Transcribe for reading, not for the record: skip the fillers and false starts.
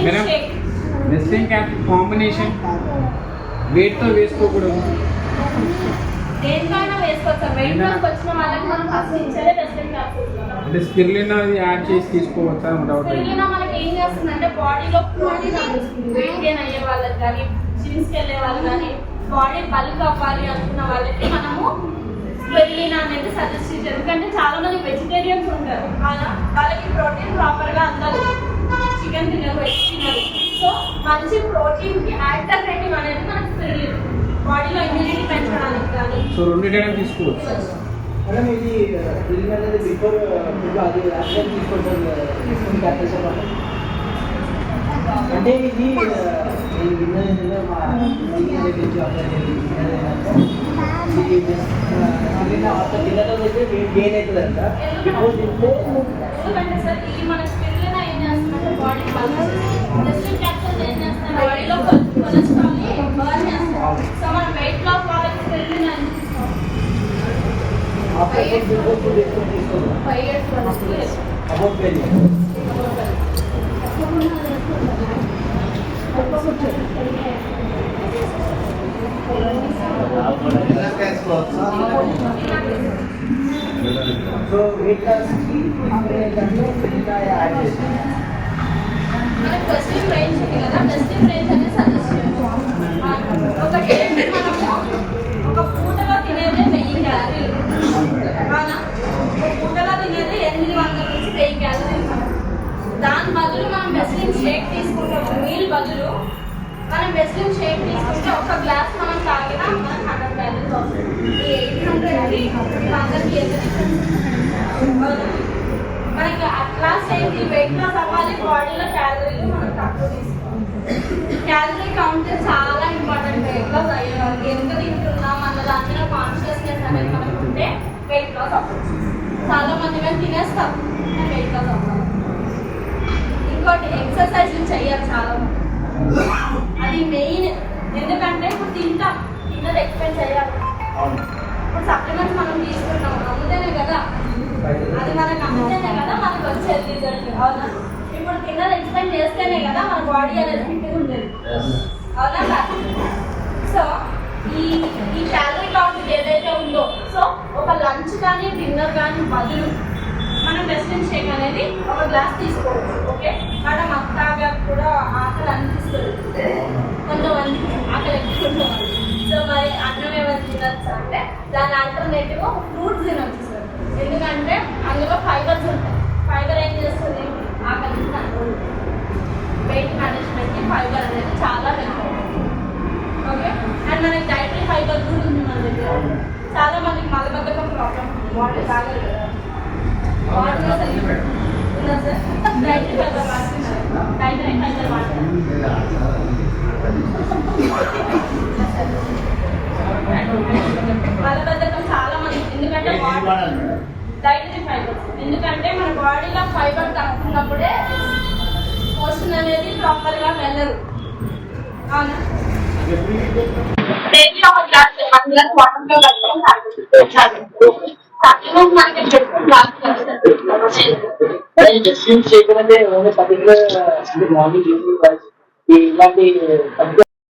Madam wrestling cap combination weight తో వేసుకోకూడదు. దేనికైనా వేసుకోవచ్చు. వెయిట్ లాస్ వచ్చిన వాళ్ళకి మనం ఫస్ట్ ఇచ్చేదే రెస్లింగ్ క్యాప్. అంటే స్పిరులినా యాడ్ చేసి తీసుకోవచ్చా? స్పిరులినా మనకి ఏం చేస్తుందంటే బాడీలో ప్రోటీన్ అందిస్తుంది. వెయిట్ గెయిన్ అయ్యే వాళ్ళకి కానీ, జిమ్స్కి వెళ్ళే వాళ్ళు కానీ, బాడీ బల్క్ అవ్వాలి అనుకున్న వాళ్ళకి మనము స్పిరులినా అనేది సజెస్ట్ చేయాలి. ఎందుకంటే చాలా మంది వెజిటేరియన్స్ ఉంటారు, వాళ్ళకి ప్రోటీన్ ప్రాపర్గా అందదు. చికెన్ తినరు, ఎగ్ తినరు. సో మంచి ప్రోటీన్కి ఆల్టర్నేటివ్ అనేది మనకి స్పిరులినా, బాడీలో ఇమ్యూనిటీ పెంచడానికి కానీ. సో రెండింటిని తీసుకోవచ్చు. మేడం ఇది స్పిరులినా అనేది బిఫోర్ అది యాక్షన్ తీసుకుంటారు అంటే ఇది నేను విన్నది మా స్పిరులినా ఆఫ్టర్ తినడం అయితే వెయిట్ గెయిన్ అవుతుందంట. బిఫోర్ తింటే ఎందుకంటే సార్ ఈ మన స్పిరులినా ఏం చేస్తుందంటే బాడీ బల్క్, రెస్లింగ్ క్యాప్సూల్స్ ఏం చేస్తాయి బాడీలో కొలెస్ట్రాల్ని బర్న్ చేస్తాయి. సో మనం వెయిట్ లాస్ వాళ్ళకి spirulina after 5 years about 12 years. So weight loss ki add chesi మనకి రెస్లింగ్ రేంజ్ ఉంది కదా, రెస్లింగ్ రేంజ్ అనేది సజెస్ట్ చేస్తాం. ఒక డేకి మనము ఒక పూటలో తినేదే 1000 క్యాలరీలు. అవునా? ఒక పూటలో తినేది 800 నుంచి 1000 క్యాలరీలు. దాని బదులు మనం రెస్లింగ్ షేక్ తీసుకుంటాం. మీల్ బదులు మనం రెస్లింగ్ షేక్ తీసుకుంటే ఒక గ్లాస్ మనం తాగినా మనకు 100 క్యాలరీస్ వస్తుంది. ఈ 800కి అందరికి ఎంత డిఫరెన్స్? మనకి అట్లా ఏంటి వెయిట్ లాస్ అవ్వాలి, బాడీలో క్యాలరీలు మనం తక్కువ తీసుకోవాలి. క్యాలరీ కౌంట్ చాలా ఇంపార్టెంట్. వెయిట్ లాస్ అయ్యే వాళ్ళకి ఎంత తింటున్నాం అన్న దాని మీద కాన్షియస్నెస్ అనేది మనకు ఉంటే వెయిట్ లాస్ అవ్వచ్చు. చాలా మంది మేము తినేస్తాం, వెయిట్ లాస్ అవ్వాలి. ఇంకోటి ఎక్సర్సైజ్లు చేయాలి చాలా మంది, అది మెయిన్. ఎందుకంటే ఇప్పుడు తిన్నది ఎక్స్పెండ్ చేయాలి. ఇప్పుడు సప్లిమెంట్స్ మనం తీసుకుంటాం, అమ్ముతేనే కదా, అది మనకు అమ్మితేనే కదా మనకు వచ్చే రిజల్ట్. అవునా? ఇప్పుడు తిన్నది ఎక్స్పెండ్ చేస్తేనే కదా మన బాడీ అనేది ఫిట్గా ఉండేది. అవునా? సో ఈ క్యాలరీ కౌంట్ ఏదైతే ఉందో, సో ఒక లంచ్ కానీ డిన్నర్ కానీ బదులు మనం రెస్లింగ్ షేక్ అనేది ఒక గ్లాస్ తీసుకోవచ్చు. ఓకే, అక్కడ మత్తాగా కూడా ఆకలి అనిపిస్తుంది, కొంతమంది ఆకలి ఎక్కువ. సో మరి అన్నం ఏమైనా తినచ్చు అంటే దాని ఆల్టర్నేటివ్ ఫ్రూట్స్ తినచ్చు సార్. ఎందుకంటే అందులో ఫైబర్స్ ఉంటాయి. ఫైబర్ ఏం చేస్తుంది? ఆకలి కంట్రోల్, వెయిట్ మేనేజ్మెంట్కి ఫైబర్ అనేది చాలా హెల్ప్ అవుతుంది. ఓకే, అండ్ మనకి డైటరీ ఫైబర్ కూడా ఉంది మన దగ్గర. చాలా మందికి మలబద్ధకం ప్రాబ్లం, వాటర్ తాగదు కదా, వాటర్ ఉన్నా సార్. డైటరీ ఫైబర్ వాడుతున్నారు, డైటరీ ఫైబర్ వాడుతున్నారు. మలబద్ధకం చాలా మంది, ఎందుకంటే డైటరీ ఫైబర్స్, ఎందుకంటే మన బాడీలో ఫైబర్ తక్కువ ఉన్నప్పుడే మోషన్ అనేది ప్రాపర్గా వెళ్ళరు. అవునా? డైలీ ఒక గ్లాస్ 1 గ్లాస్ వాటర్లో కలుపుకొని తాగుతుంది. మనకి గ్లాస్ మార్నింగ్ ఇలాంటి